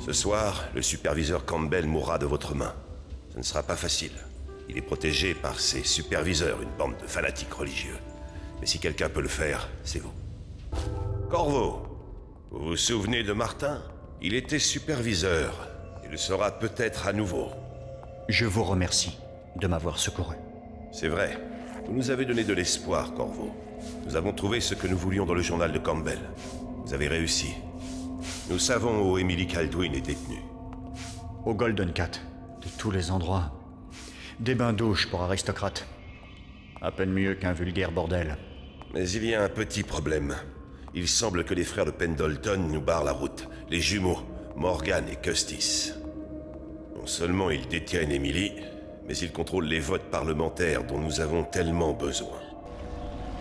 Ce soir, le superviseur Campbell mourra de votre main. Ce ne sera pas facile. Il est protégé par ses superviseurs, une bande de fanatiques religieux. Mais si quelqu'un peut le faire, c'est vous. Corvo, vous vous souvenez de Martin? Il était superviseur. Il le sera peut-être à nouveau. Je vous remercie de m'avoir secouru. C'est vrai. Vous nous avez donné de l'espoir, Corvo. Nous avons trouvé ce que nous voulions dans le journal de Campbell. Vous avez réussi. Nous savons où Emily Kaldwin est détenue. Au Golden Cat, de tous les endroits. Des bains-douches pour aristocrates. À peine mieux qu'un vulgaire bordel. Mais il y a un petit problème. Il semble que les frères de Pendleton nous barrent la route. Les jumeaux, Morgan et Custis. Non seulement ils détiennent Emily, mais ils contrôlent les votes parlementaires dont nous avons tellement besoin.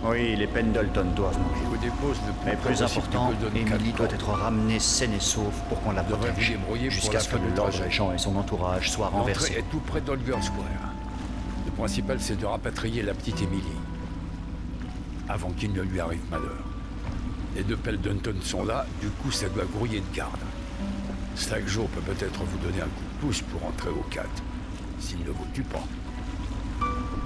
Oui, les Pendleton doivent mourir. Je vous dépose le Mais plus important, Emily doit être ramenée saine et sauve pour qu'on la Devrait vous protège. débrouiller pour Jusqu'à la ce que fin du le Lord trajet. Régent et son entourage soient L'entrée renversés. est tout près d'Oliver Square. Le principal, c'est de rapatrier la petite Emily. Avant qu'il ne lui arrive malheur. Les deux Pendleton sont là, du coup ça doit grouiller de garde. Slack Joe peut peut-être vous donner un coup de pouce pour entrer au 4, s'il ne vous tue pas.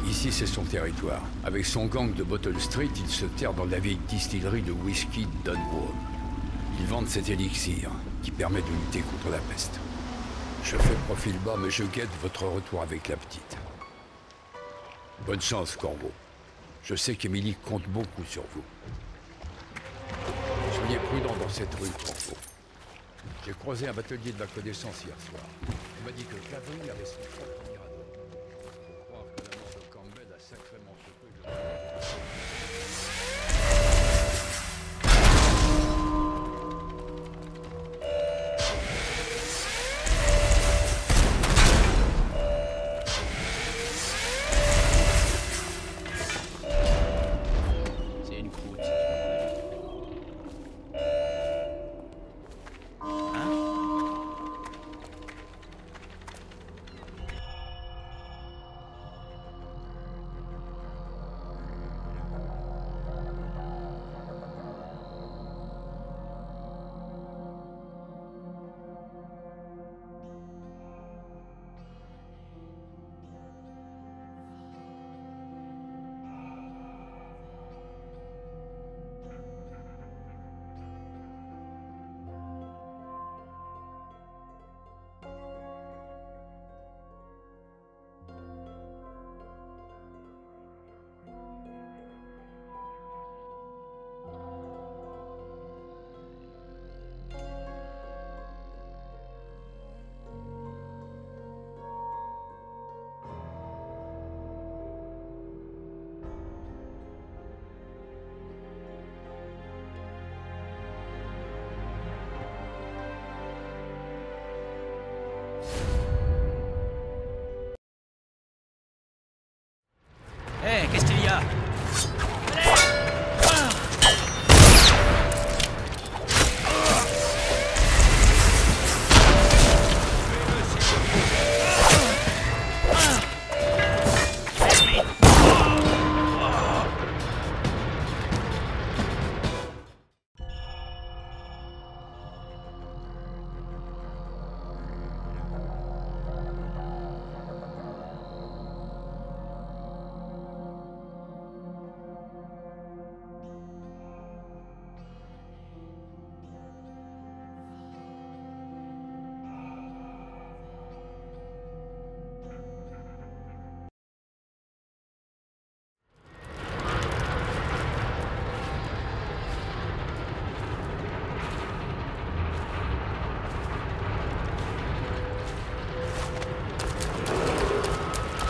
Ici, c'est son territoire. Avec son gang de Bottle Street, il se terre dans la vieille distillerie de whisky Dunwall. Ils vendent cet élixir, qui permet de lutter contre la peste. Je fais profil bas, mais je guette votre retour avec la petite. Bonne chance, Corvo. Je sais qu'Emily compte beaucoup sur vous. Soyez prudent dans cette rue, Corvo. J'ai croisé un batelier de ma connaissance hier soir. Il m'a dit que Clavry avait son propre mirador. Faut croire que la mort de Campbell a sacrément secoué le... C'est une croûte. Hé, qu'est-ce qu'il y a?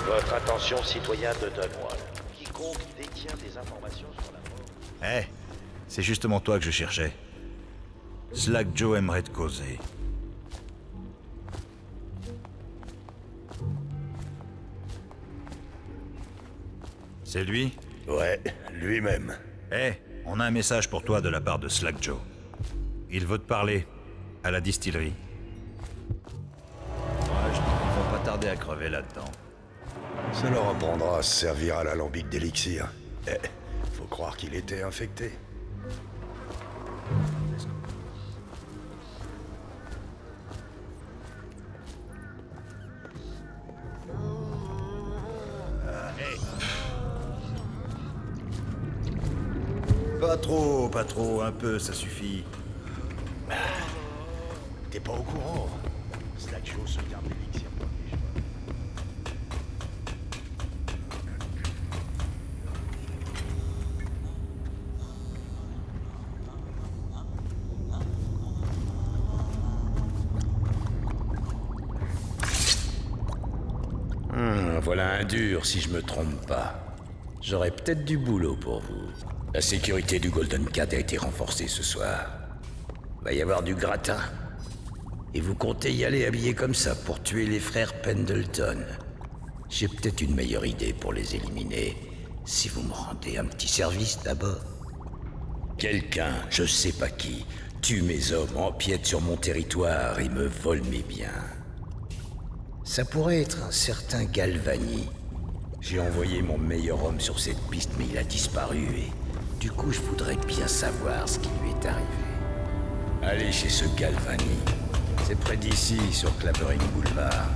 Votre attention, citoyen de Dunwall. Quiconque détient des informations sur la mort... Eh, c'est justement toi que je cherchais. Slack Joe aimerait te causer. C'est lui? Ouais, lui-même. Eh, on a un message pour toi de la part de Slack Joe. Il veut te parler, à la distillerie. Ouais, je pense qu'ils vont pas tarder à crever là-dedans. Ça leur apprendra à se servir à l'alambic d'élixir. Eh, faut croire qu'il était infecté. Pas trop, pas trop, un peu, ça suffit. T'es pas au courant? Slack Joe se garde l'élixir pour les cheveux. Voilà un dur, si je me trompe pas. J'aurai peut-être du boulot pour vous. La sécurité du Golden Cat a été renforcée ce soir. Va y avoir du gratin. Et vous comptez y aller habillé comme ça pour tuer les frères Pendleton. J'ai peut-être une meilleure idée pour les éliminer, si vous me rendez un petit service d'abord. Quelqu'un, je sais pas qui, tue mes hommes, empiète sur mon territoire et me vole mes biens. Ça pourrait être un certain Galvani. J'ai envoyé mon meilleur homme sur cette piste, mais il a disparu et... Du coup, je voudrais bien savoir ce qui lui est arrivé. Allez chez ce Galvani. C'est près d'ici, sur Clavering Boulevard.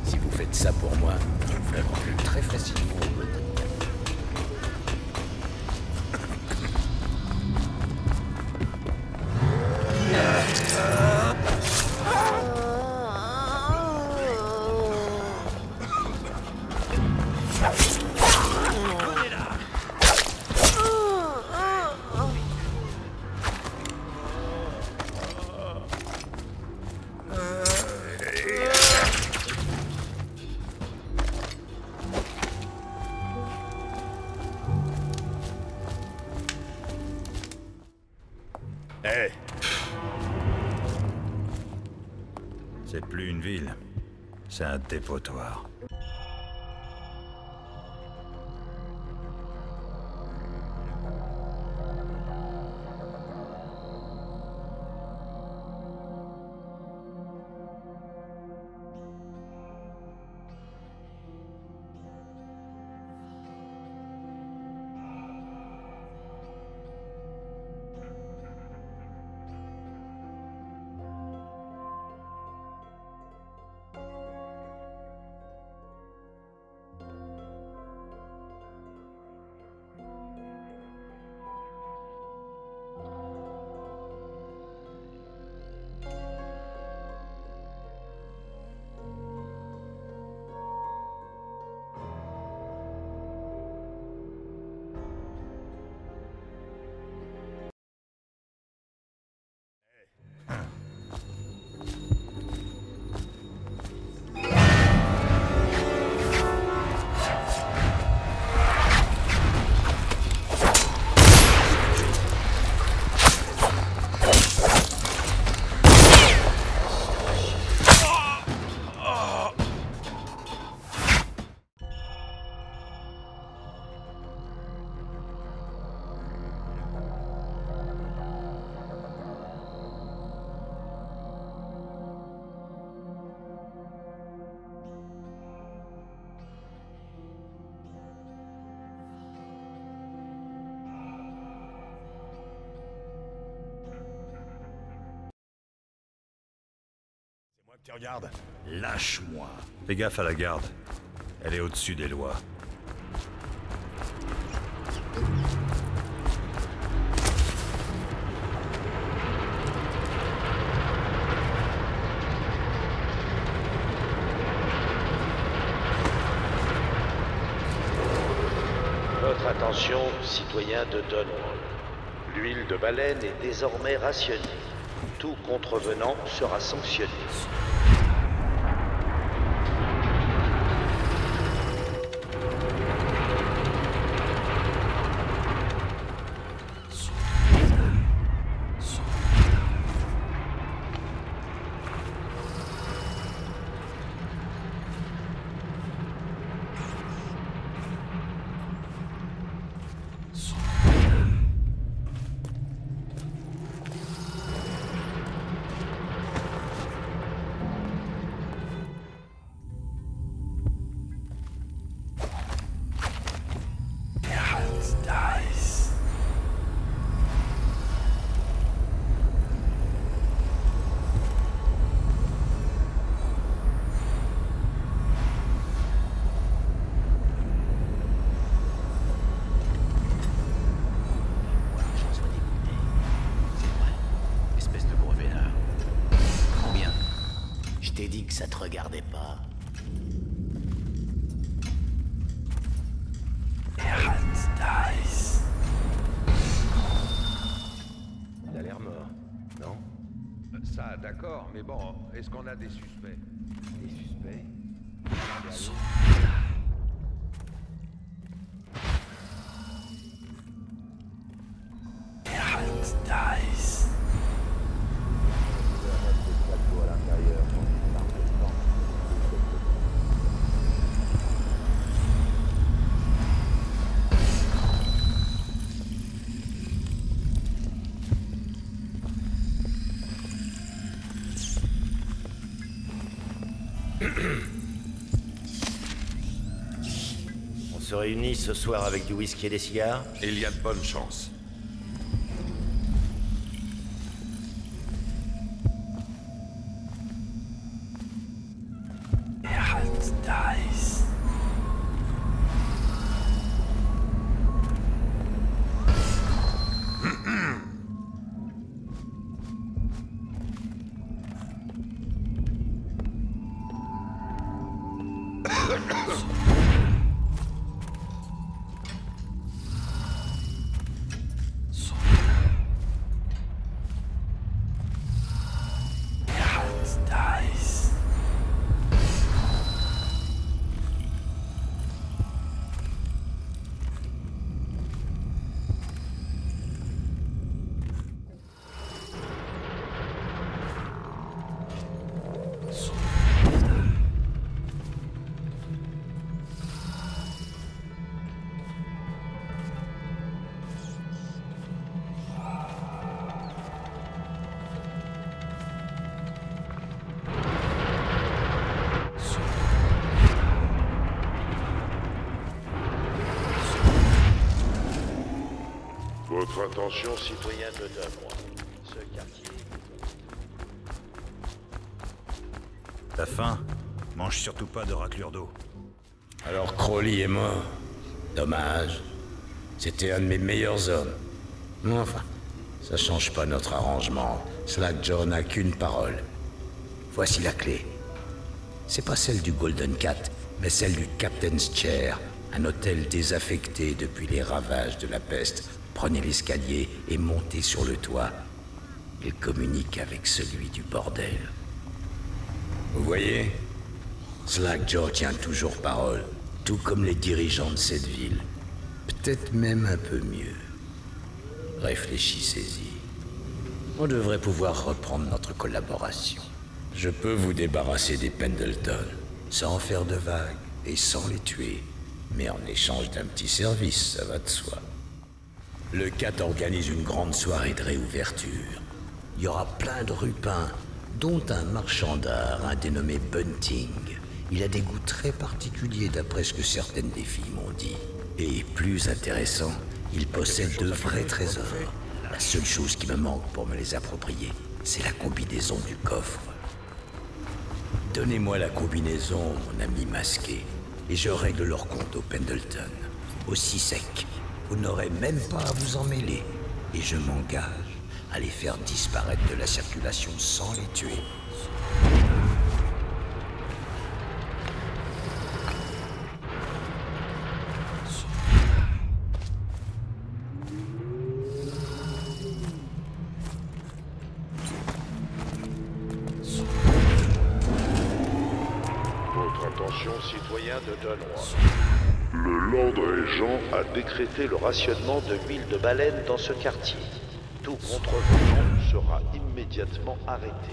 Si vous faites ça pour moi, vous la rendrez très facilement au Golden Cat. Hé, C'est plus une ville, c'est un dépotoir. moi que tu regardes. Lâche-moi. Fais gaffe à la garde. Elle est au-dessus des lois. Votre attention, citoyens de Dunwall. L'huile de baleine est désormais rationnée. Tout contrevenant sera sanctionné. que ça te regardait pas. Il a l'air mort, non? Ça, d'accord, mais bon, est-ce qu'on a des suspects? Des suspects? On se réunit ce soir avec du whisky et des cigares? Il y a de bonnes chances. Votre intention, citoyen de Dunwich. Ce quartier... T'as faim? Mange surtout pas de raclure d'eau. Alors Crowley est mort. Dommage. C'était un de mes meilleurs hommes. Mais enfin, ça change pas notre arrangement. Slackjaw n'a qu'une parole. Voici la clé. C'est pas celle du Golden Cat, mais celle du Captain's Chair, un hôtel désaffecté depuis les ravages de la peste. Prenez l'escalier et montez sur le toit. Il communique avec celui du bordel. Vous voyez? Slackjaw tient toujours parole, tout comme les dirigeants de cette ville. Peut-être même un peu mieux. Réfléchissez-y. On devrait pouvoir reprendre notre collaboration. Je peux vous débarrasser des Pendleton, sans faire de vagues et sans les tuer. Mais en échange d'un petit service, ça va de soi. Le Cat organise une grande soirée de réouverture. Il y aura plein de rupins, dont un marchand d'art, un dénommé Bunting. Il a des goûts très particuliers d'après ce que certaines des filles m'ont dit. Et plus intéressant, il possède de vrais trésors. La seule chose qui me manque pour me les approprier, c'est la combinaison du coffre. Donnez-moi la combinaison, mon ami masqué, et je règle leur compte au Pendleton. Aussi sec, vous n'aurez même pas à vous en mêler. Et je m'engage à les faire disparaître de la circulation sans les tuer. Votre intention, citoyen de Dunwich. Le Lord Régent a décrété le rationnement de l'huile de baleine dans ce quartier. Tout contrevenant sera immédiatement arrêté.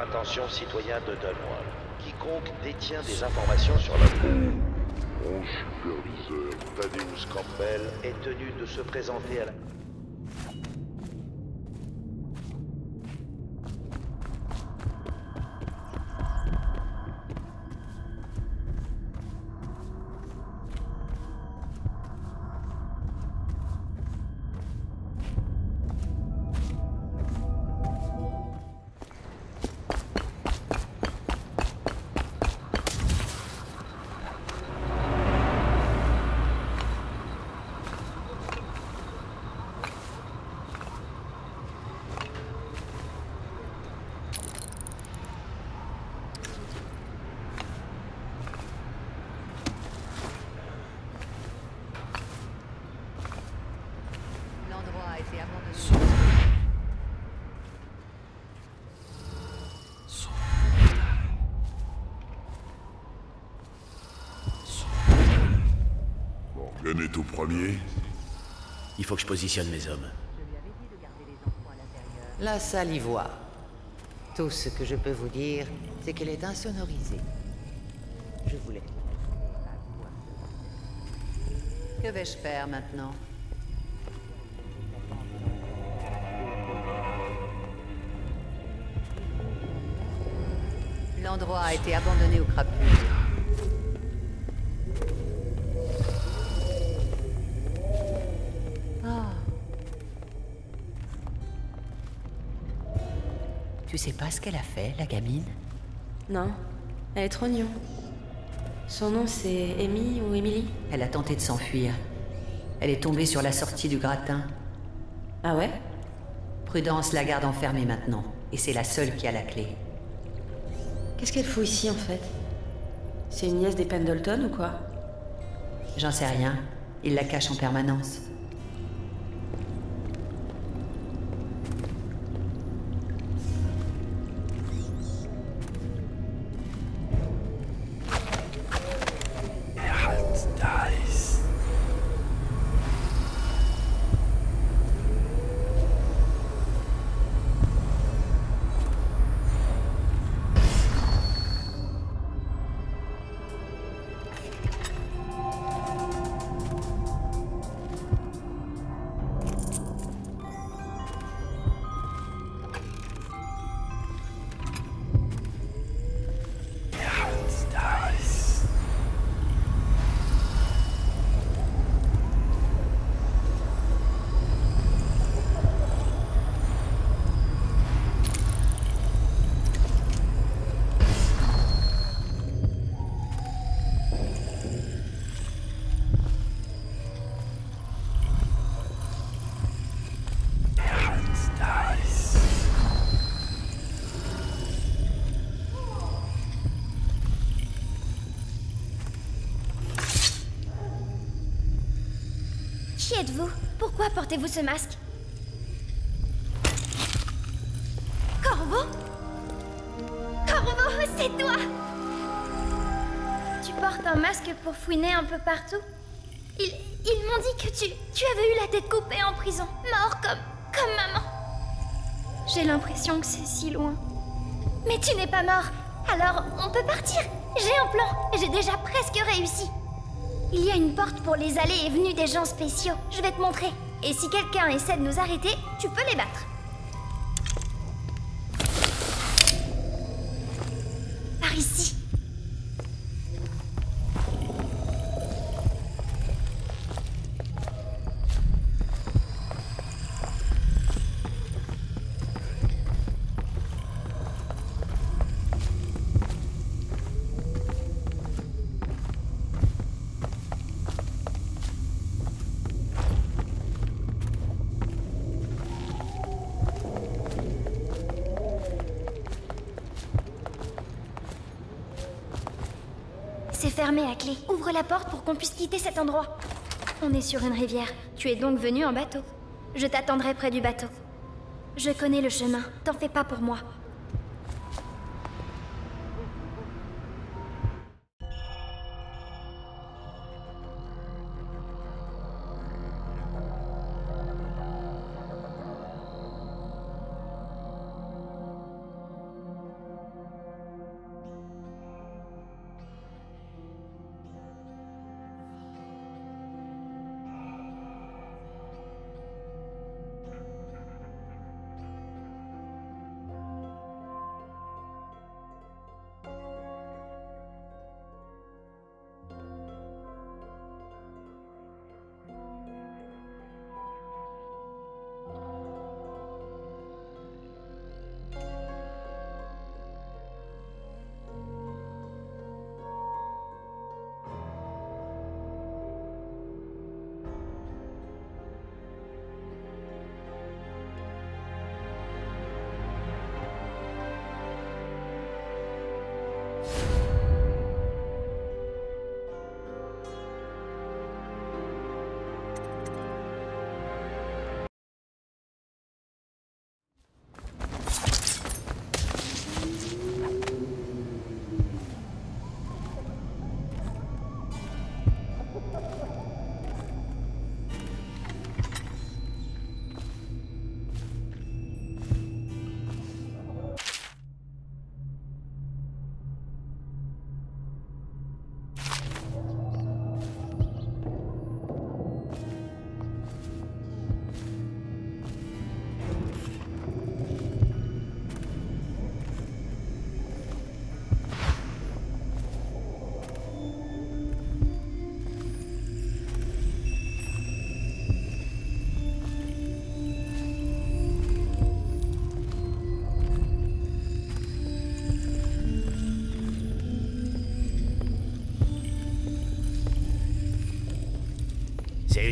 attention, citoyens de Dunwall. Quiconque détient des informations sur la... Mon superviseur, Thaddeus Campbell, est tenu de se présenter à la... Morgan est au premier. Il faut que je positionne mes hommes. La salle y voit. Tout ce que je peux vous dire, c'est qu'elle est insonorisée. Je voulais. Que vais-je faire maintenant? L'endroit a été abandonné aux crapauds. Tu sais pas ce qu'elle a fait, la gamine? Non, elle est trop mignon. Son nom c'est Amy ou Emily? Elle a tenté de s'enfuir. Elle est tombée sur la sortie du gratin. Ah ouais? Prudence la garde enfermée maintenant, et c'est la seule qui a la clé. Qu'est-ce qu'elle fout ici en fait? C'est une nièce des Pendleton ou quoi? J'en sais rien. Ils la cachent en permanence. Qui êtes-vous? Pourquoi portez-vous ce masque? Corvo? Corvo, c'est toi! Tu portes un masque pour fouiner un peu partout? Ils m'ont dit que tu avais eu la tête coupée en prison, mort comme maman. J'ai l'impression que c'est si loin. Mais tu n'es pas mort, alors on peut partir. J'ai un plan, j'ai déjà presque réussi. Il y a une porte pour les allées et venues des gens spéciaux. Je vais te montrer. Et si quelqu'un essaie de nous arrêter, tu peux les battre. Par ici. C'est fermé à clé. Ouvre la porte pour qu'on puisse quitter cet endroit. On est sur une rivière. Tu es donc venu en bateau. Je t'attendrai près du bateau. Je connais le chemin. T'en fais pas pour moi.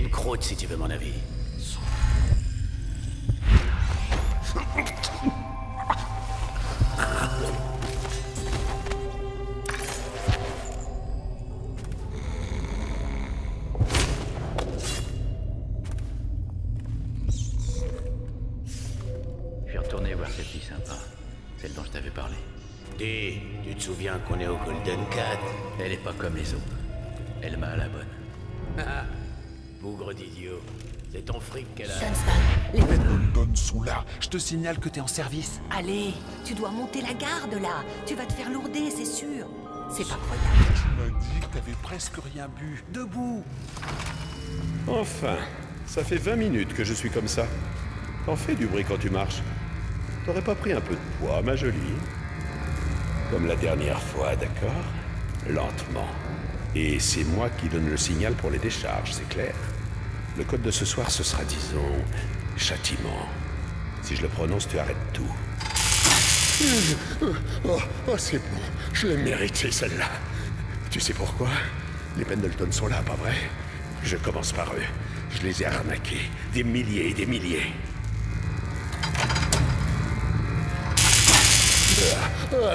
une croûte si tu veux mon avis. Je vais retourner voir cette fille sympa, celle dont je t'avais parlé. Dis, tu te souviens qu'on est au Golden Cat? Elle est pas comme les autres. Elle m'a à la bonne. Ah, bougre d'idiot. C'est ton fric qu'elle a. Les Pendleton sont là. Je te signale que t'es en service. Allez, tu dois monter la garde là. Tu vas te faire lourder, c'est sûr. C'est pas croyable. Tu m'as dit que t'avais presque rien bu. Debout. Enfin, ça fait 20 minutes que je suis comme ça. T'en fais du bruit quand tu marches. T'aurais pas pris un peu de poids, ma jolie? Comme la dernière fois, d'accord? Lentement. Et c'est moi qui donne le signal pour les décharges, c'est clair? Le code de ce soir, ce sera, disons, châtiment. Si je le prononce, tu arrêtes tout. Oh, c'est bon. Je l'ai mérité, celle-là. Tu sais pourquoi? Les Pendleton sont là, pas vrai? Je commence par eux. Je les ai arnaqués. Des milliers et des milliers.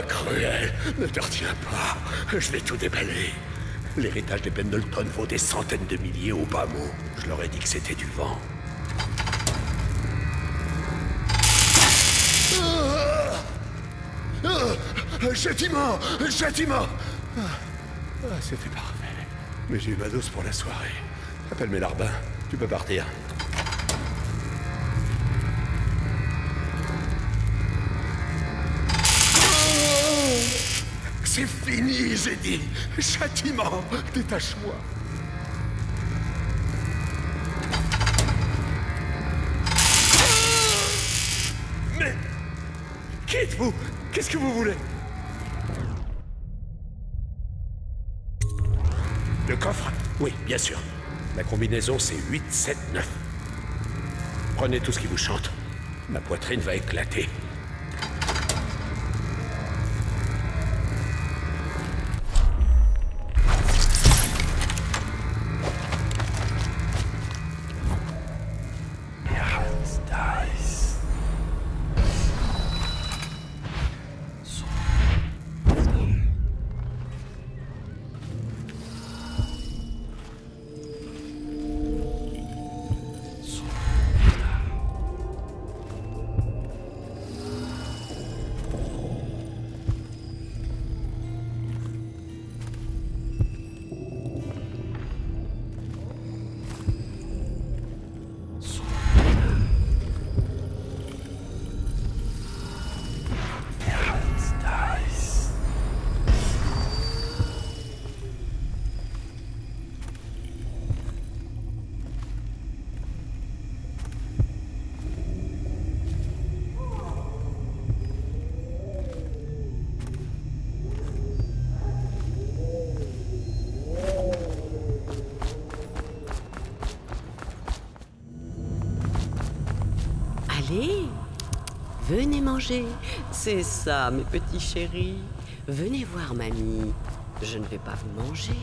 Cruel. Ne te retiens pas. Je vais tout déballer. L'héritage des Pendleton vaut des centaines de milliers au bas mot. Je leur ai dit que c'était du vent. Châtiment! Châtiment! C'était parfait. Mais j'ai eu ma dose pour la soirée. Appelle mes larbins. Tu peux partir. C'est fini, j'ai dit. Châtiment, détache-moi. Mais... qui êtes-vous? Qu'est-ce que vous voulez? Le coffre? Oui, bien sûr. La combinaison, c'est 8, 7, 9. Prenez tout ce qui vous chante. Ma poitrine va éclater. Allez, venez manger. C'est ça, mes petits chéris. Venez voir mamie. Je ne vais pas vous manger.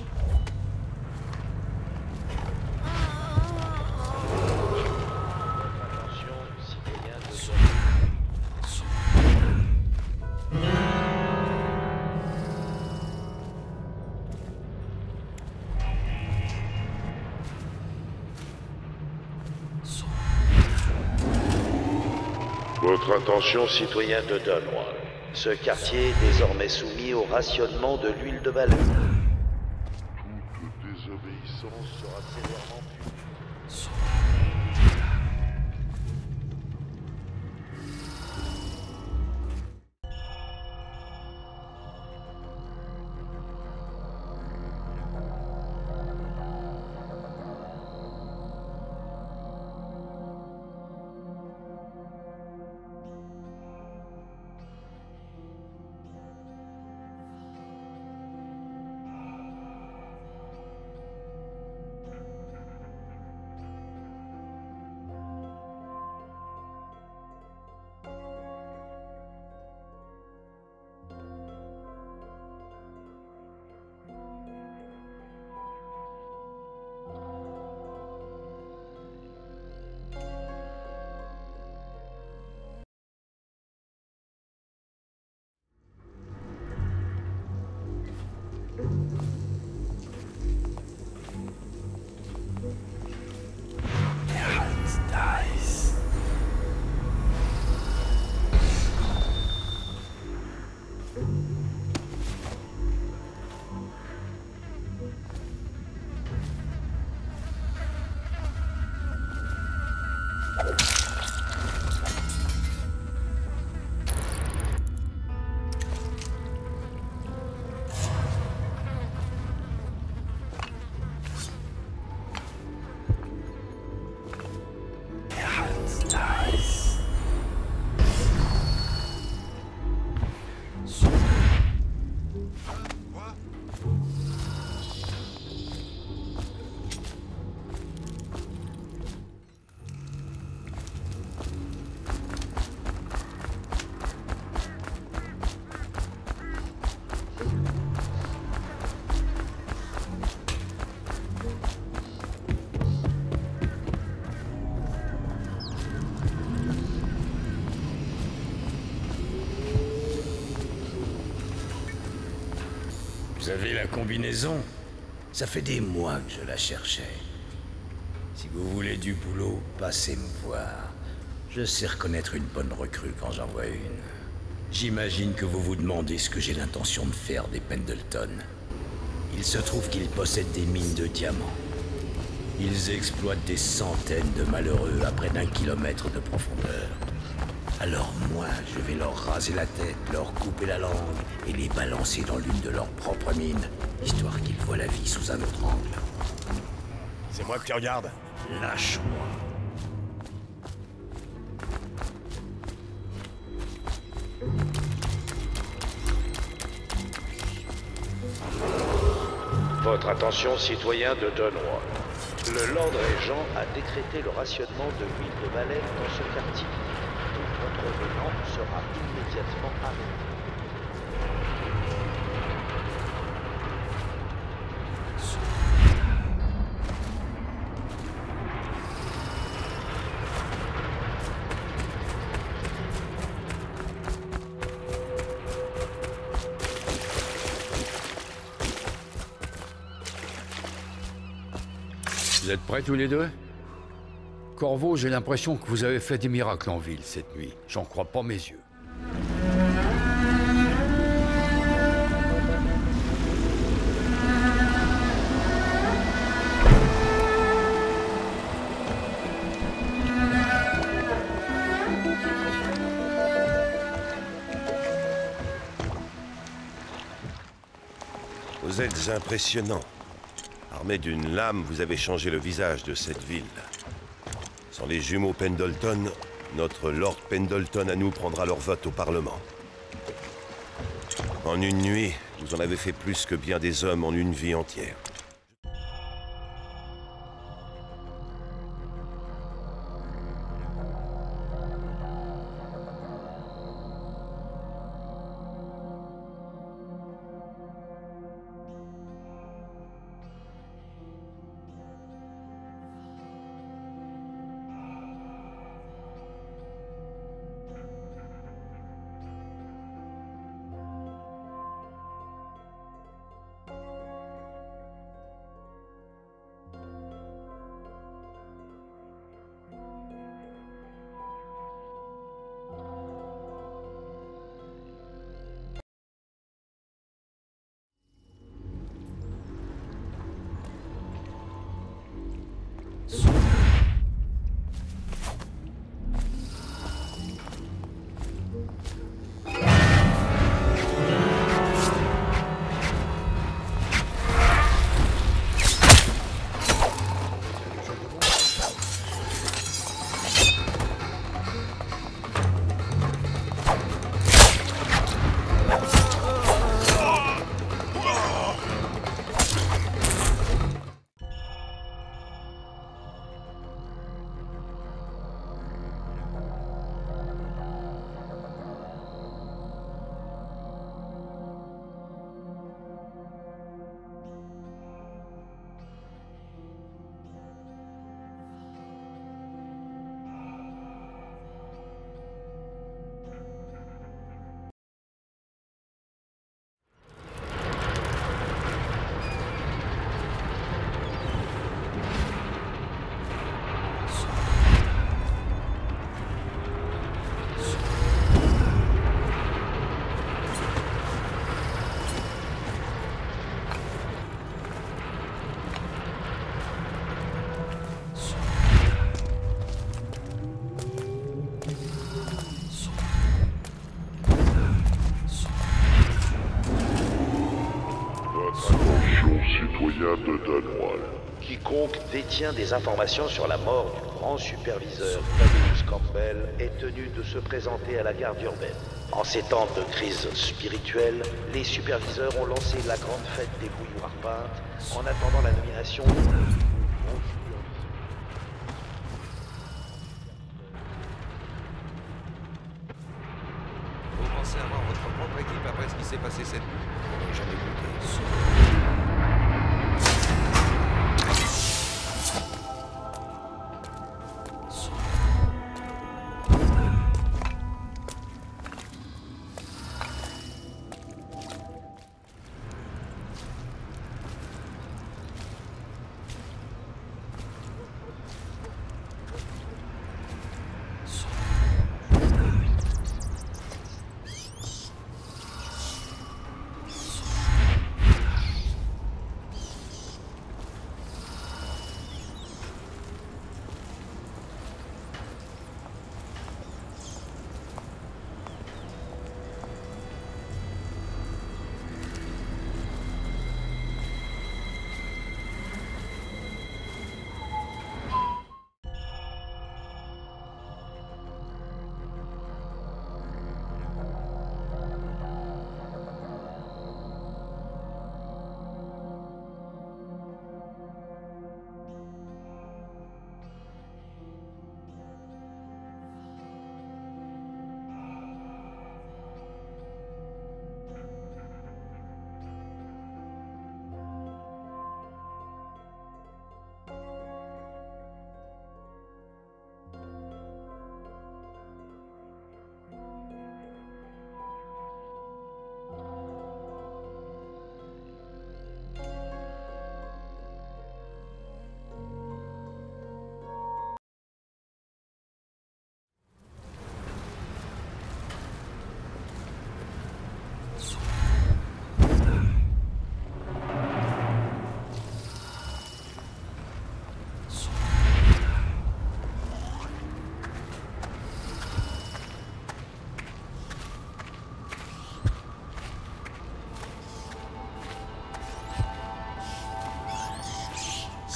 Votre attention, citoyens de Dunwall. Ce quartier est désormais soumis au rationnement de l'huile de baleine. Toute désobéissance sera sévèrement punie. Vous avez la combinaison? Ça fait des mois que je la cherchais. Si vous voulez du boulot, passez me voir. Je sais reconnaître une bonne recrue quand j'en vois une. J'imagine que vous vous demandez ce que j'ai l'intention de faire des Pendleton. Il se trouve qu'ils possèdent des mines de diamants. Ils exploitent des centaines de malheureux à près d'1 kilomètre de profondeur. Alors moi, je vais leur raser la tête, leur couper la langue et les balancer dans l'une de leurs propres mines, histoire qu'ils voient la vie sous un autre angle. C'est moi que tu regardes. Lâche-moi. Votre attention, citoyens de Dunwall. Le Lord Régent a décrété le rationnement de l'huile de baleine dans ce quartier. Tout contrevenant sera immédiatement arrêté. Vous êtes prêts tous les deux? Corvo, j'ai l'impression que vous avez fait des miracles en ville cette nuit. J'en crois pas mes yeux. Vous êtes impressionnant. Armé d'une lame, vous avez changé le visage de cette ville. Sans les jumeaux Pendleton, notre Lord Pendleton à nous prendra leur vote au Parlement. En une nuit, vous en avez fait plus que bien des hommes en une vie entière. De Dunwall. Quiconque détient des informations sur la mort du grand superviseur Thaddeus Campbell est tenu de se présenter à la garde urbaine. En ces temps de crise spirituelle, les superviseurs ont lancé la grande fête des bouilloires peintes en attendant la nomination du grand superviseur. Vous pensez avoir votre propre équipe après ce qui s'est passé cette nuit? On n'a jamais goûté.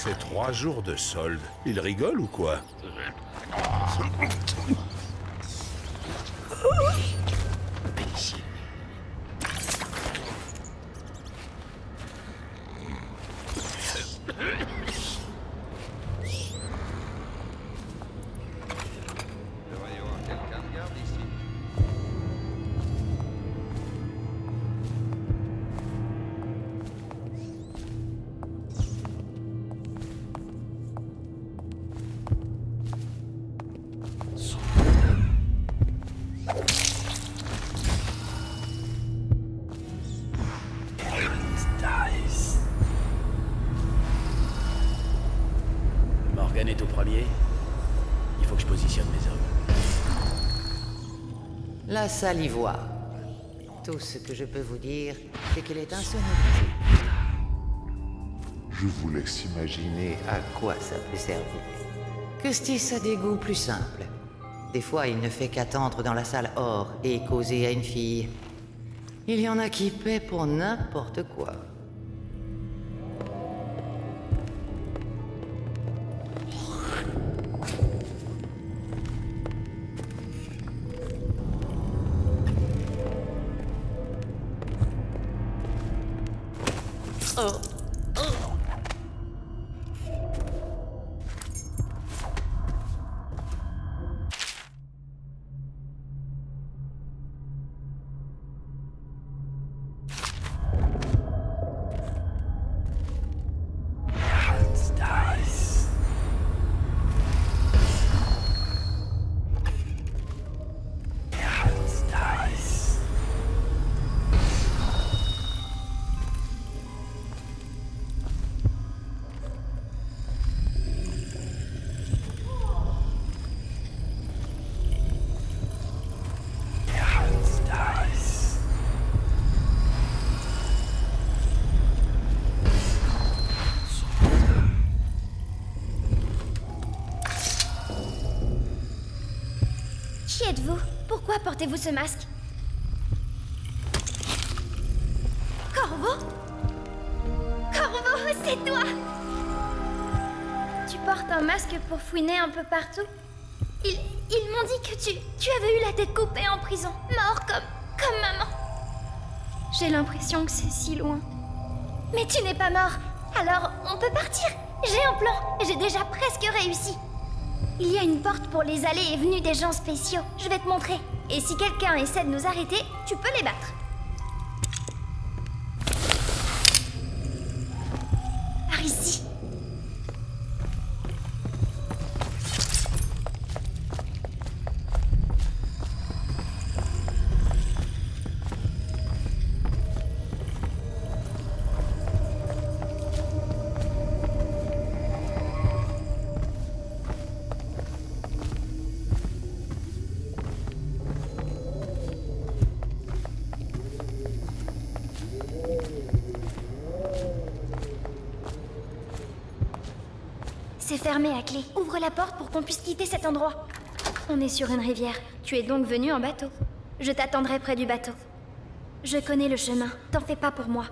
C'est 3 jours de solde. Il rigole ou quoi? Morgan est au premier. Il faut que je positionne mes hommes. La salle y voit. Tout ce que je peux vous dire, c'est qu'elle est insonorisée. Je vous laisse imaginer À quoi ça peut servir? Custis a des goûts plus simples. Des fois, il ne fait qu'attendre dans la salle or et causer à une fille. Il y en a qui paient pour n'importe quoi. Oh. Qui êtes-vous? Pourquoi portez-vous ce masque? Corvo? Corvo, c'est toi! Tu portes un masque pour fouiner un peu partout? Ils m'ont dit que tu avais eu la tête coupée en prison, mort comme maman. J'ai l'impression que c'est si loin. Mais tu n'es pas mort, alors on peut partir. J'ai un plan, j'ai déjà presque réussi. Il y a une porte pour les allées et venues des gens spéciaux. Je vais te montrer. Et si quelqu'un essaie de nous arrêter, tu peux les battre. Par ici. C'est fermé à clé. Ouvre la porte pour qu'on puisse quitter cet endroit. On est sur une rivière. Tu es donc venu en bateau. Je t'attendrai près du bateau. Je connais le chemin. T'en fais pas pour moi.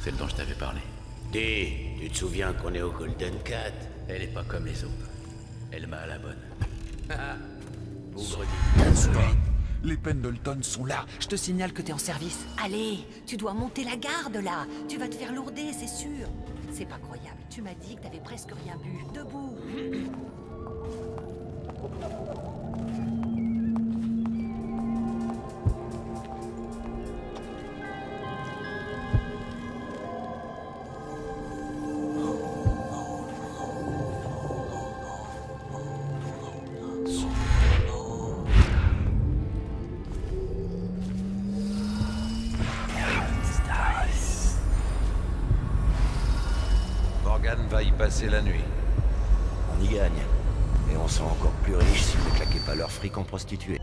Celle dont je t'avais parlé. Dis, tu te souviens qu'on est au Golden Cat? Elle est pas comme les autres. Elle m'a à la bonne. Stop. Les Pendleton sont là. Je te signale que t'es en service. Allez, tu dois monter la garde là. Tu vas te faire lourder, c'est sûr. C'est pas croyable. Tu m'as dit que t'avais presque rien bu. Debout. Morgan va y passer la nuit. On y gagne. Et on sera encore plus riches s'ils ne claquaient pas leur fric en prostituées.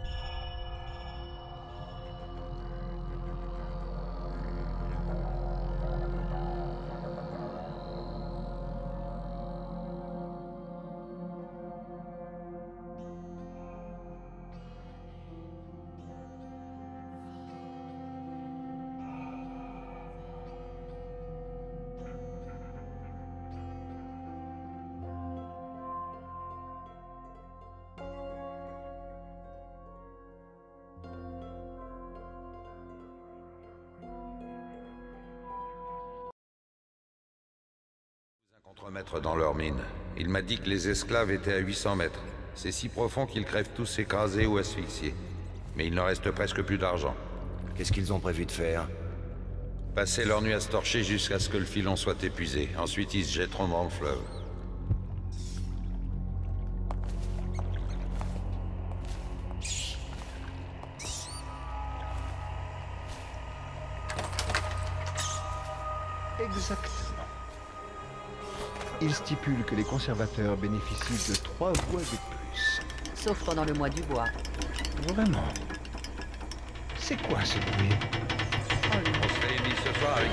Contremaître dans leur mine. Il m'a dit que les esclaves étaient à 800 mètres. C'est si profond qu'ils crèvent tous écrasés ou asphyxiés. Mais il n'en reste presque plus d'argent. Qu'est-ce qu'ils ont prévu de faire? Passer leur nuit à se torcher jusqu'à ce que le filon soit épuisé. Ensuite, ils se jetteront dans le fleuve. Exactement. Il stipule que les conservateurs bénéficient de 3 voix de plus. Sauf pendant le mois du bois. Vraiment? C'est quoi ce bruit? On se réunit ce soir avec...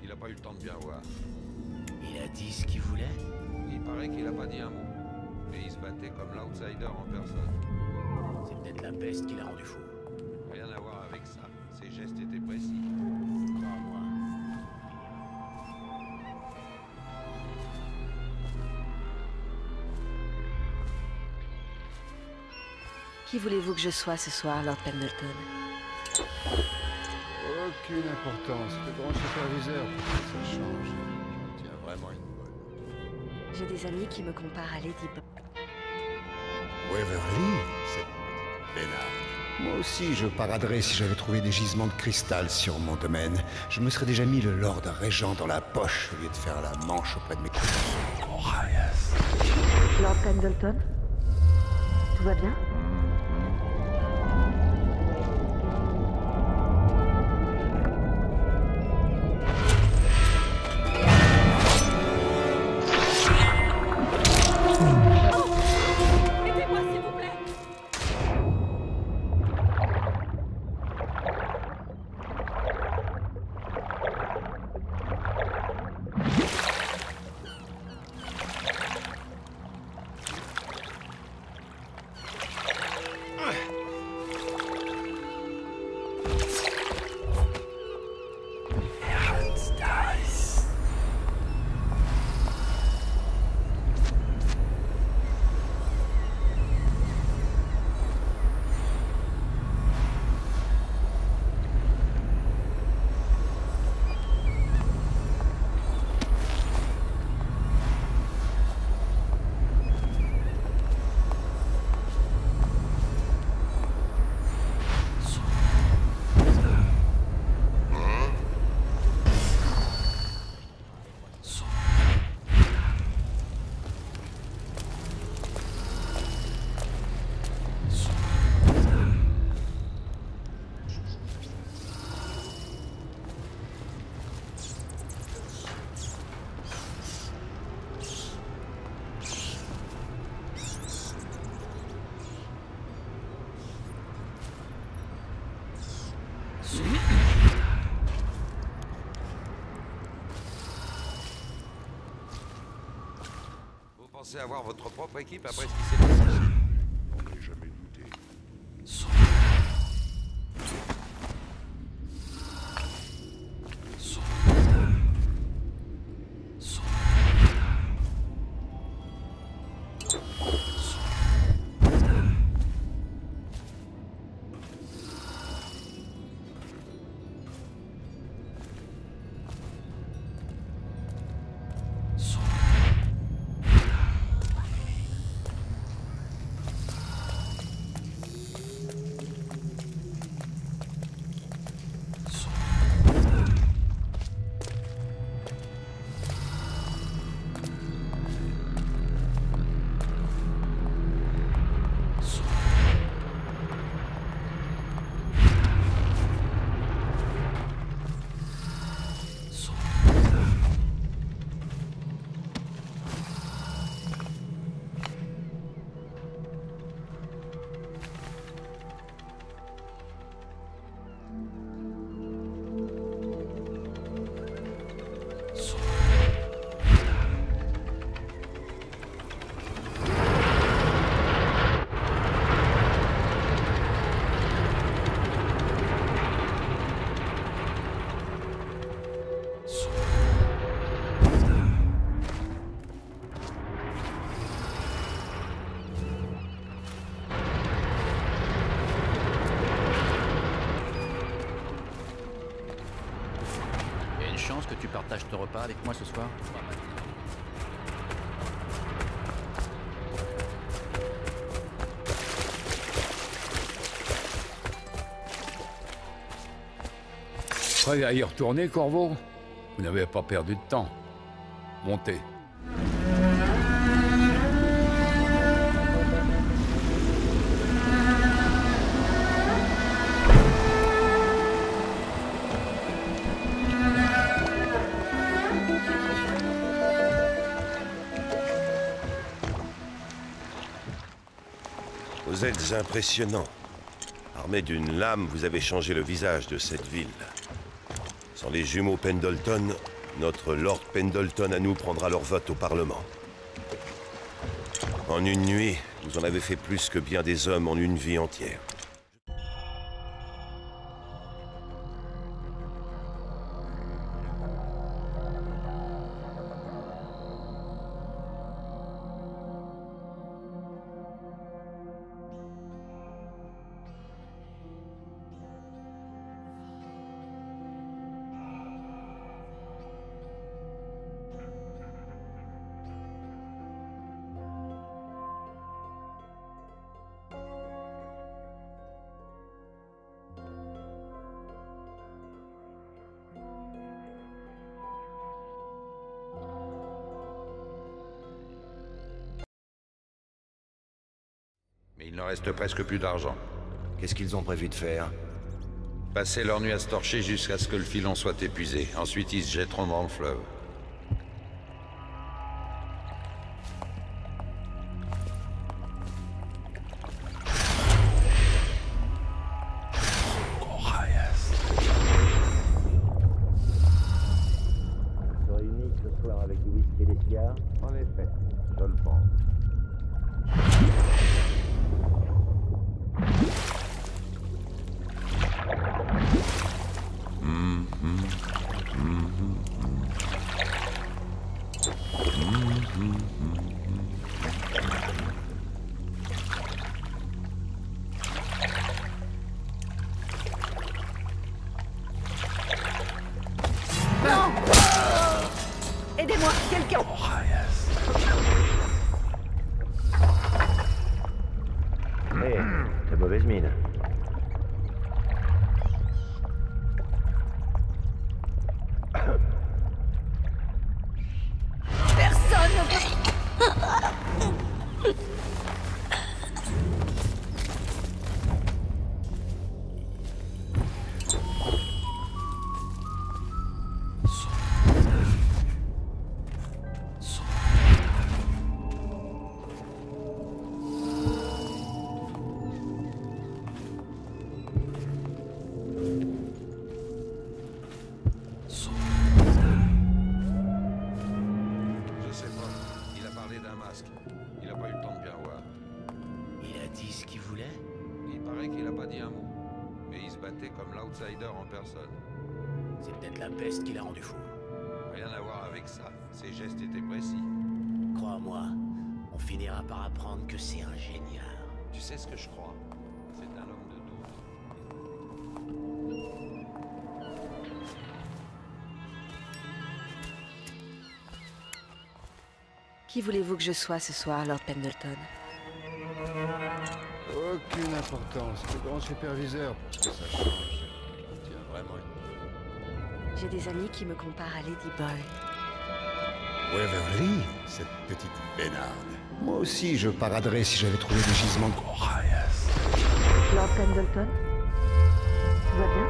Il a pas eu le temps de bien voir. Il a dit ce qu'il voulait? Il paraît qu'il a pas dit un mot. Mais il se battait comme l'outsider en personne. C'est peut-être la peste qui l'a rendu fou. Rien à voir avec ça. Ses gestes étaient précis. Crois-moi. Qui voulez-vous que je sois ce soir, Lord Pendleton? Aucune importance. Le grand superviseur, ça change. J'en tiens vraiment une bonne. J'ai des amis qui me comparent à Lady Bob. Waverly, cette petite bénarde. Moi aussi, je paraderais si j'avais trouvé des gisements de cristal sur mon domaine. Je me serais déjà mis le Lord Régent dans la poche au lieu de faire la manche auprès de mes cousins. Lord Pendleton? Tout va bien? pensez avoir votre propre équipe après ce qui s'est passé? On n'ai jamais douté. Que tu partages ton repas avec moi ce soir? Prêt à y retourner, Corvo? Vous n'avez pas perdu de temps. Montez. Vous êtes impressionnant. Armé d'une lame, vous avez changé le visage de cette ville. Sans les jumeaux Pendleton, notre Lord Pendleton à nous prendra leur vote au Parlement. En une nuit, vous en avez fait plus que bien des hommes en une vie entière. Mais il ne reste presque plus d'argent. Qu'est-ce qu'ils ont prévu de faire? Passer leur nuit à se torcher jusqu'à ce que le filon soit épuisé. Ensuite, ils se jetteront dans le fleuve. Se réunissent ce soir avec du whisky et des cigares? En effet, je le pense. Non! Aidez-moi, quelqu'un! Hé, t'as mauvaise mine. Personne ne peut... a pas dit un mot. Mais il se battait comme l'outsider en personne. C'est peut-être la peste qui l'a rendu fou. Rien à voir avec ça. Ses gestes étaient précis. Crois-moi, on finira par apprendre que c'est un génial. Tu sais ce que je crois? C'est un homme de dos. Qui voulez-vous que je sois ce soir, Lord Pendleton? Aucune importance. Le grand superviseur, pour ce que ça change. Tiens, vraiment une... J'ai des amis qui me comparent à Lady Boy. Waverly, cette petite bénarde. Moi aussi, je paraderais si j'avais trouvé des gisements de... Lord Pendleton? Tout va bien?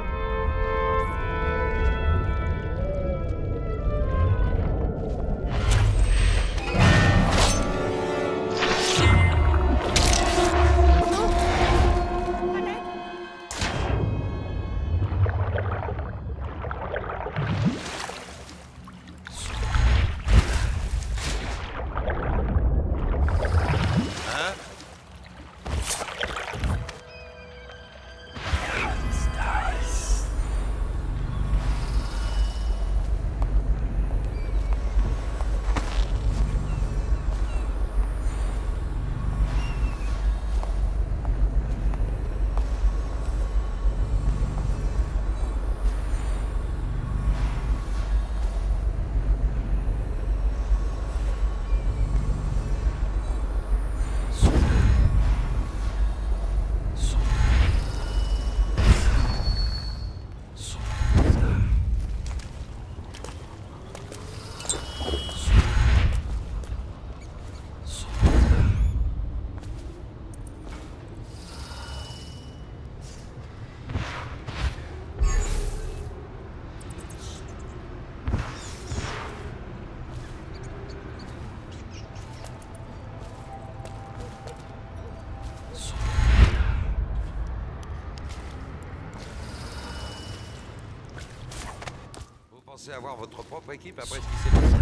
Vous pensez avoir votre propre équipe après ce qui s'est passé?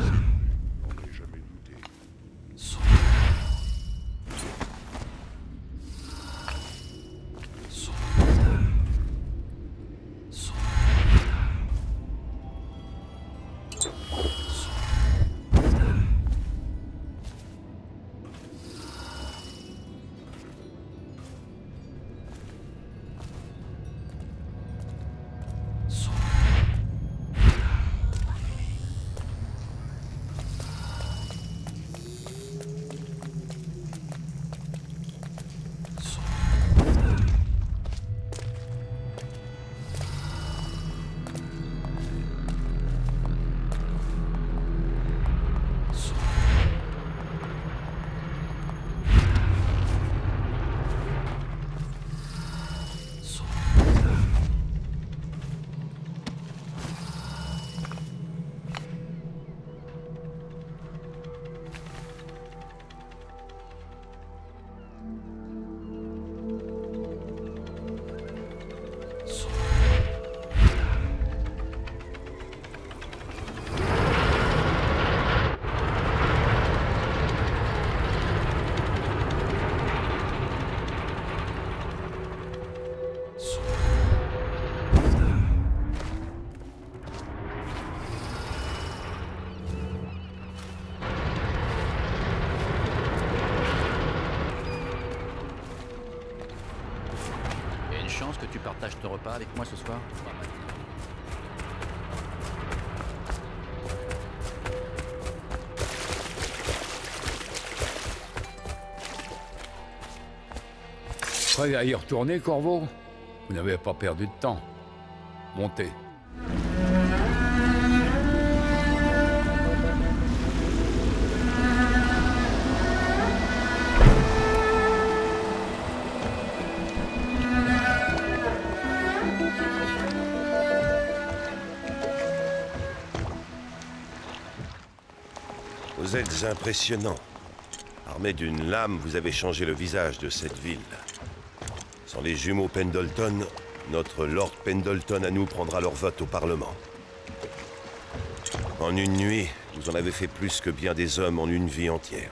On n'en jamais douté. Chance que tu partages ton repas avec moi ce soir. Prêt à y retourner, Corvo? Vous n'avez pas perdu de temps. Montez. Vous êtes impressionnant. Armé d'une lame, vous avez changé le visage de cette ville. Sans les jumeaux Pendleton, notre Lord Pendleton à nous prendra leur vote au Parlement. En une nuit, vous en avez fait plus que bien des hommes en une vie entière.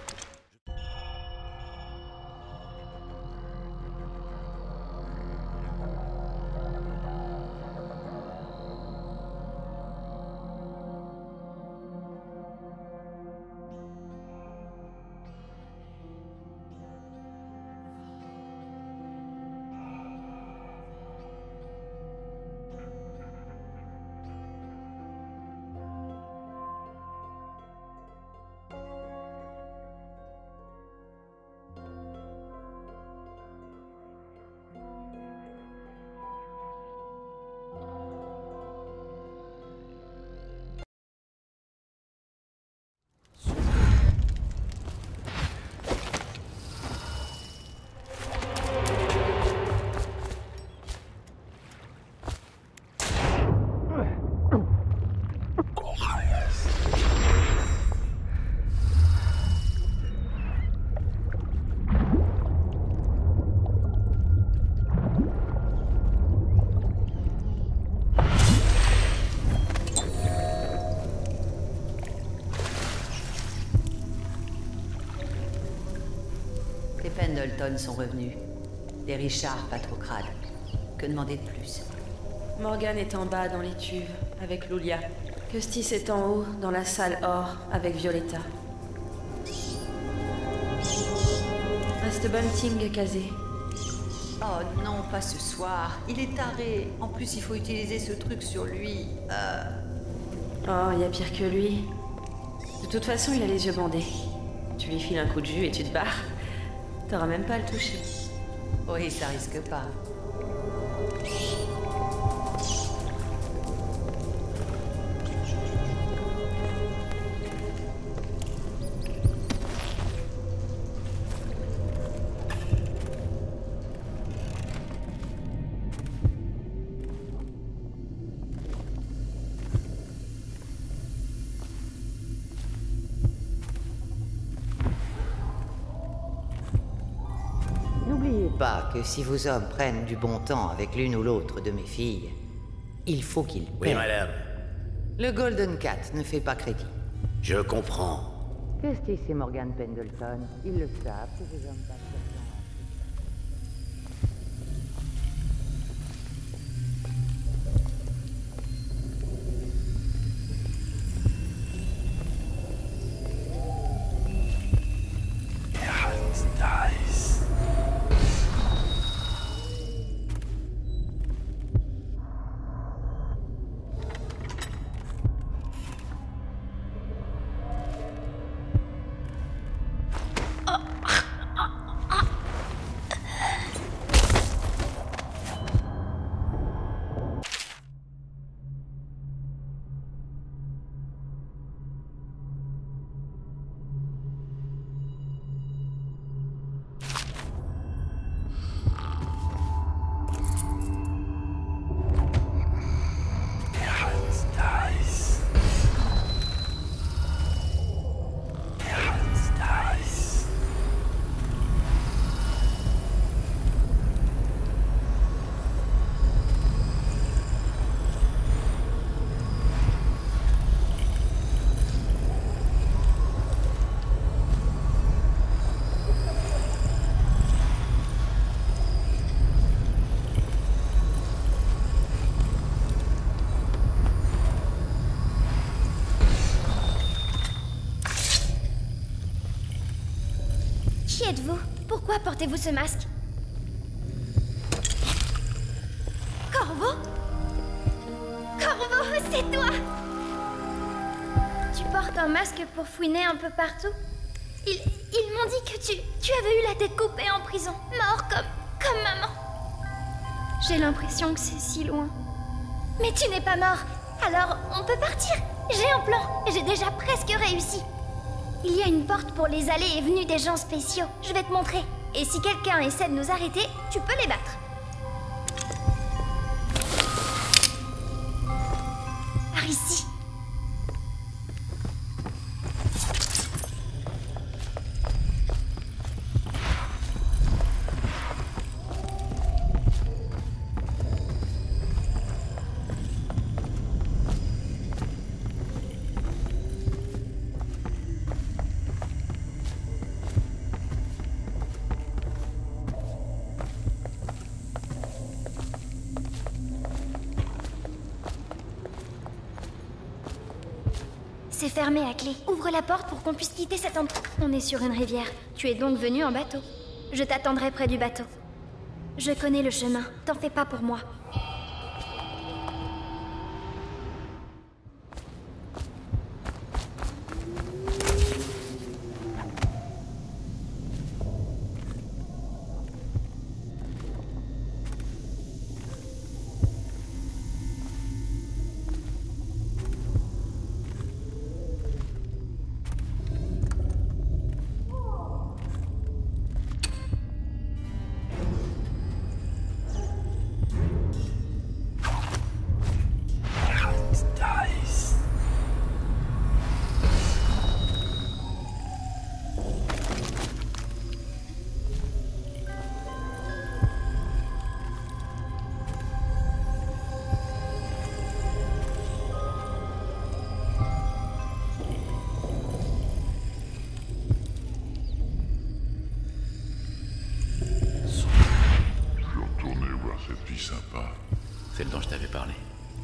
Dalton sont revenus. Des Richards pas trop crades. Que demander de plus? Morgan est en bas dans les cuves, avec Lulia. Custis est en haut, dans la salle or, avec Violetta. Reste Bunting, Kazé. Oh non, pas ce soir. Il est taré. En plus, il faut utiliser ce truc sur lui. Oh, il y a pire que lui. De toute façon, il a les yeux bandés. Tu lui files un coup de jus et tu te barres. T'auras même pas à le toucher. Oui, ça risque pas. Pas que si vos hommes prennent du bon temps avec l'une ou l'autre de mes filles, il faut qu'ils paient. Oui, madame. Le Golden Cat ne fait pas crédit. Je comprends. Custis et Morgan Pendleton, ils le savent que vos hommes battent Qui êtes-vous? Pourquoi portez-vous ce masque? Corvo? Corvo, c'est toi! Tu portes un masque pour fouiner un peu partout? Ils m'ont dit que tu avais eu la tête coupée en prison, mort comme maman. J'ai l'impression que c'est si loin. Mais tu n'es pas mort, alors on peut partir. J'ai un plan, j'ai déjà presque réussi. Il y a une porte pour les allées et venues des gens spéciaux. Je vais te montrer. Et si quelqu'un essaie de nous arrêter, tu peux les battre. Par ici. C'est fermé à clé. Ouvre la porte pour qu'on puisse quitter cet endroit. On est sur une rivière. Tu es donc venu en bateau. Je t'attendrai près du bateau. Je connais le chemin. T'en fais pas pour moi. c'est plus sympa. Celle dont je t'avais parlé.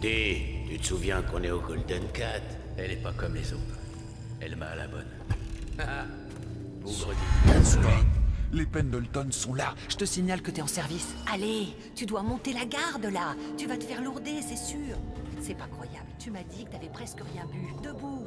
Dis, tu te souviens qu'on est au Golden Cat? Elle est pas comme les autres. Elle m'a à la bonne. Pauvre Les Pendleton sont là. Je te signale que t'es en service. Allez, tu dois monter la garde là. Tu vas te faire lourder, c'est sûr. C'est pas croyable. Tu m'as dit que t'avais presque rien bu. Debout.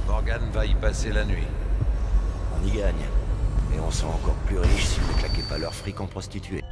Morgan va y passer la nuit. On y gagne. Et on sera encore plus riches s'ils ne claquaient pas leur fric en prostituées.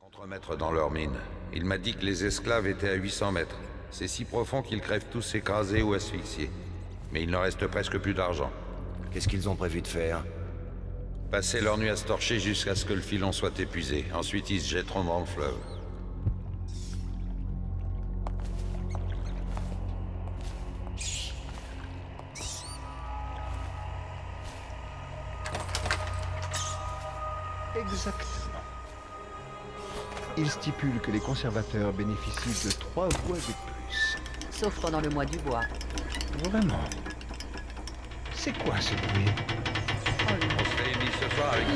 Contremaître dans leur mine. Il m'a dit que les esclaves étaient à 800 mètres. C'est si profond qu'ils crèvent tous écrasés ou asphyxiés. Mais il ne reste presque plus d'argent. Qu'est-ce qu'ils ont prévu de faire? Passer leur nuit à se torcher jusqu'à ce que le filon soit épuisé. Ensuite, ils se jetteront dans le fleuve. Exactement. Il stipule que les conservateurs bénéficient de 3 voix de plus. Sauf pendant le mois du bois. Vraiment? C'est quoi ce bruit? On se réunit ce soir avec...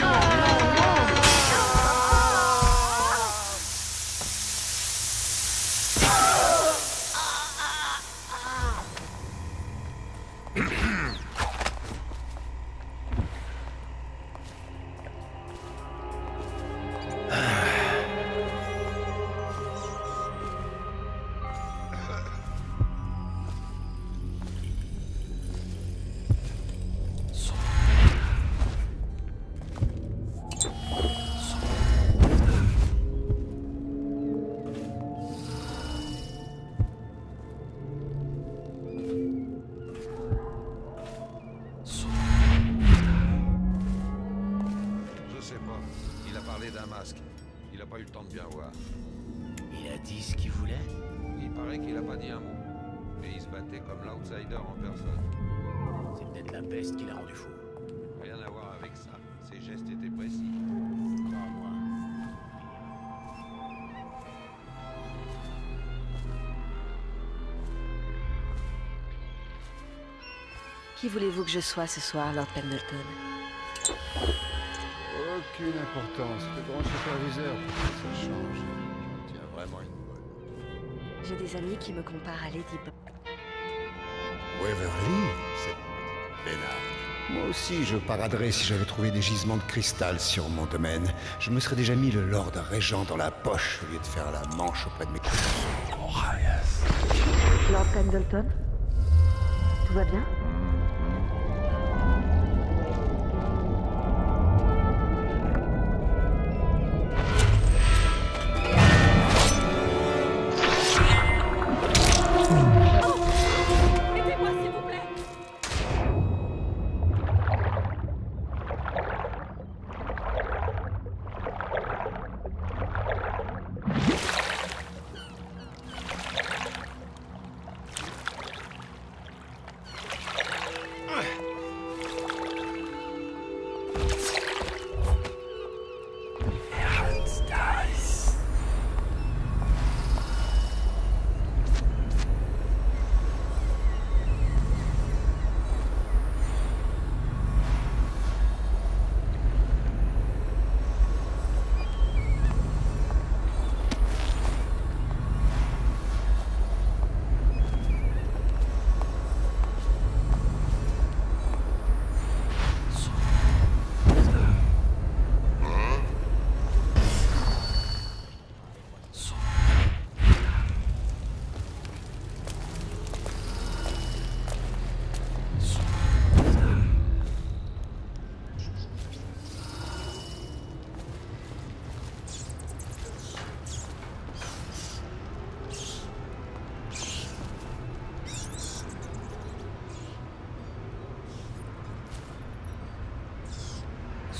d'un masque. Il a pas eu le temps de bien voir. Il a dit ce qu'il voulait? Il paraît qu'il a pas dit un mot. Mais il se battait comme l'outsider en personne. C'est peut-être la peste qui l'a rendu fou. Rien à voir avec ça. Ses gestes étaient précis. Crois-moi. Qui voulez-vous que je sois ce soir, Lord Pendleton? Aucune importance. Le grand superviseur, ça change. J'en tiens vraiment une bonne. J'ai des amis qui me comparent à Lady Bird. Waverly, cette petite bénarde. Moi aussi, je paraderais si j'avais trouvé des gisements de cristal sur mon domaine. Je me serais déjà mis le Lord Régent dans la poche au lieu de faire la manche auprès de mes Lord Pendleton? Tout va bien?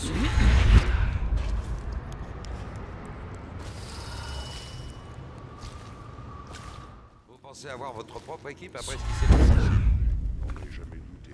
Vous pensez avoir votre propre équipe après ce qui s'est passé? On n'ai jamais douté.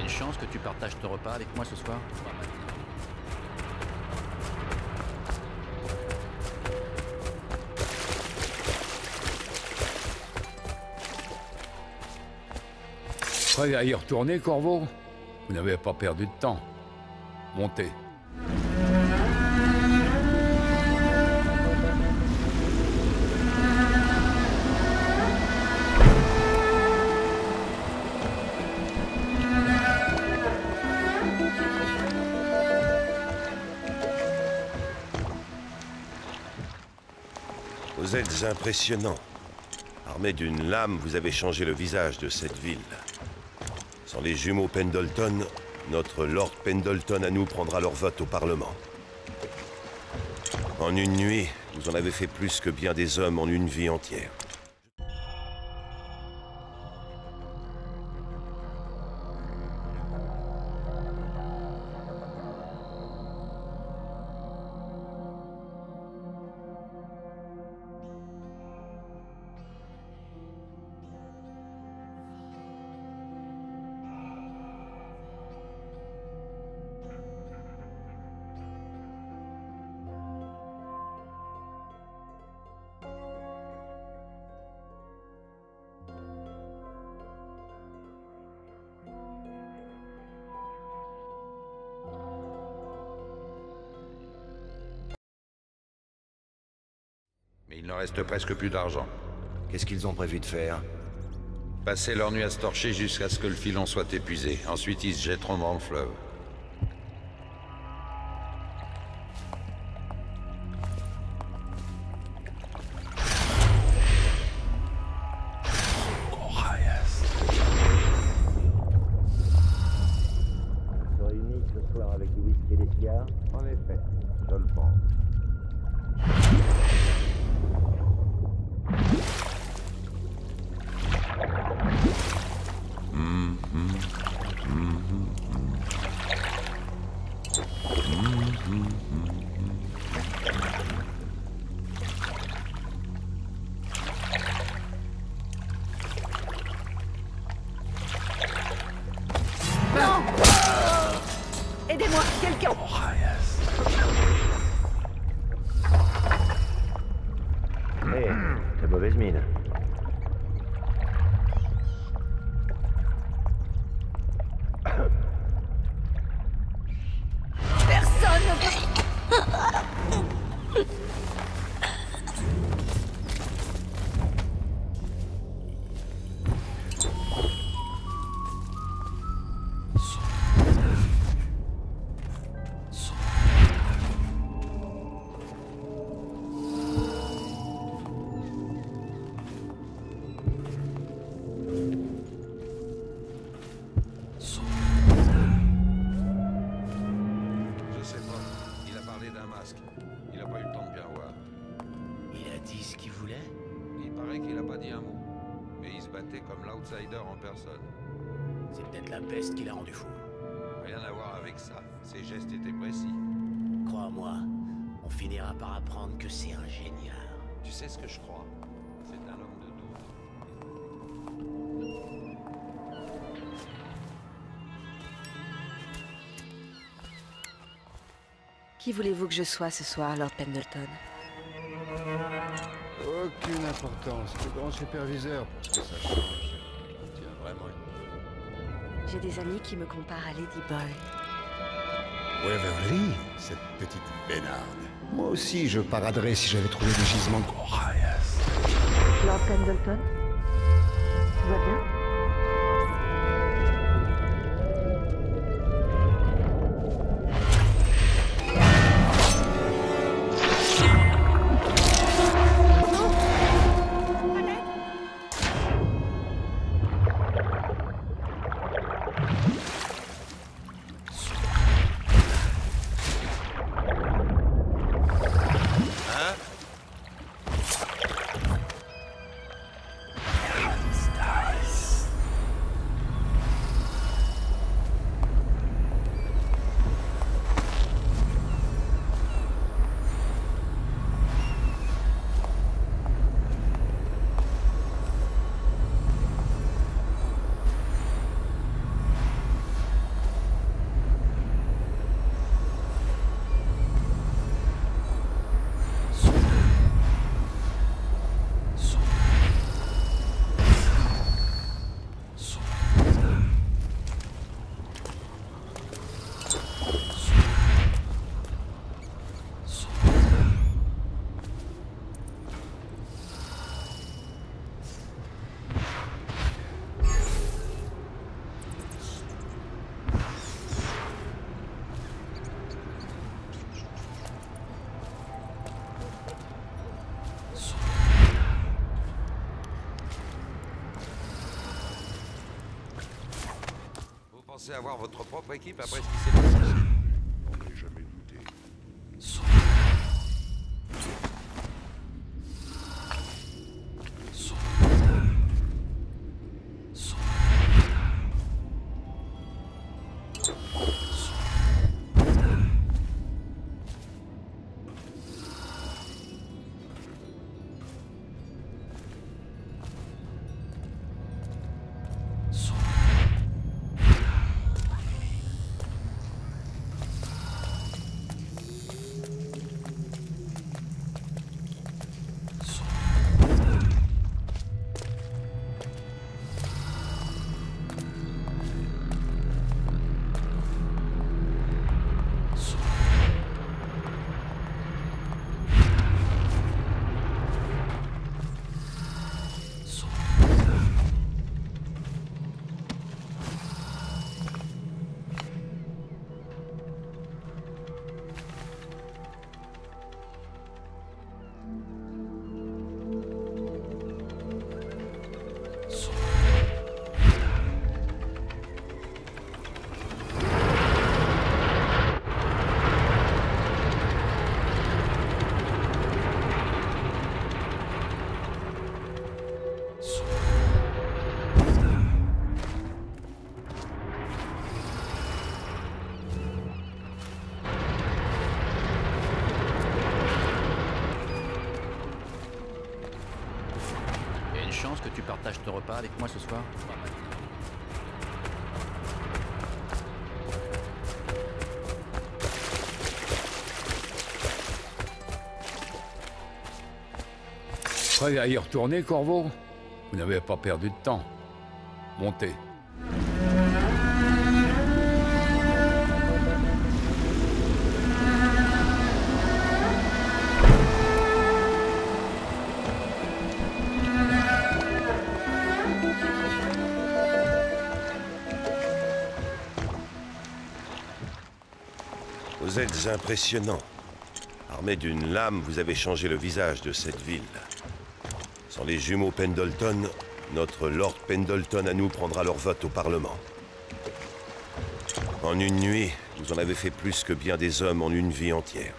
Chance que tu partages ton repas avec moi ce soir. Prêt à y retourner, Corvo? Vous n'avez pas perdu de temps. Montez. Vous êtes impressionnant. Armé d'une lame, vous avez changé le visage de cette ville. Sans les jumeaux Pendleton, notre Lord Pendleton à nous prendra leur vote au Parlement. En une nuit, vous en avez fait plus que bien des hommes en une vie entière. Mais il ne reste presque plus d'argent. Qu'est-ce qu'ils ont prévu de faire? Passer leur nuit à se torcher jusqu'à ce que le filon soit épuisé. Ensuite, ils se jetteront dans le fleuve. Se réunissent ce soir avec du whisky et des cigares? En effet, je le pense. Non! Aidez-moi, quelqu'un! Hé, t'as mauvaise mine. Personne ne peut... personne. C'est peut-être la peste qui l'a rendu fou. Rien à voir avec ça. Ses gestes étaient précis. Crois-moi, on finira par apprendre que c'est un génial. Tu sais ce que je crois? C'est un homme de Qui voulez-vous que je sois ce soir, Lord Pendleton? Aucune importance. Le grand superviseur, pour ce que ça change. Tiens, vraiment une... J'ai des amis qui me comparent à Lady Boy. Waverly, cette petite bénarde. Moi aussi, je paraderais si j'avais trouvé des gisements de... Lord Pendleton? Tout va bien? Vous pensez avoir votre propre équipe après ce qui s'est passé? On n'en jamais douté. Chance que tu partages ton repas avec moi ce soir. Prêt à y retourner, Corvo? Vous n'avez pas perdu de temps. Montez. Vous êtes impressionnant. Armé d'une lame, vous avez changé le visage de cette ville. Sans les jumeaux Pendleton, notre Lord Pendleton à nous prendra leur vote au Parlement. En une nuit, vous en avez fait plus que bien des hommes en une vie entière.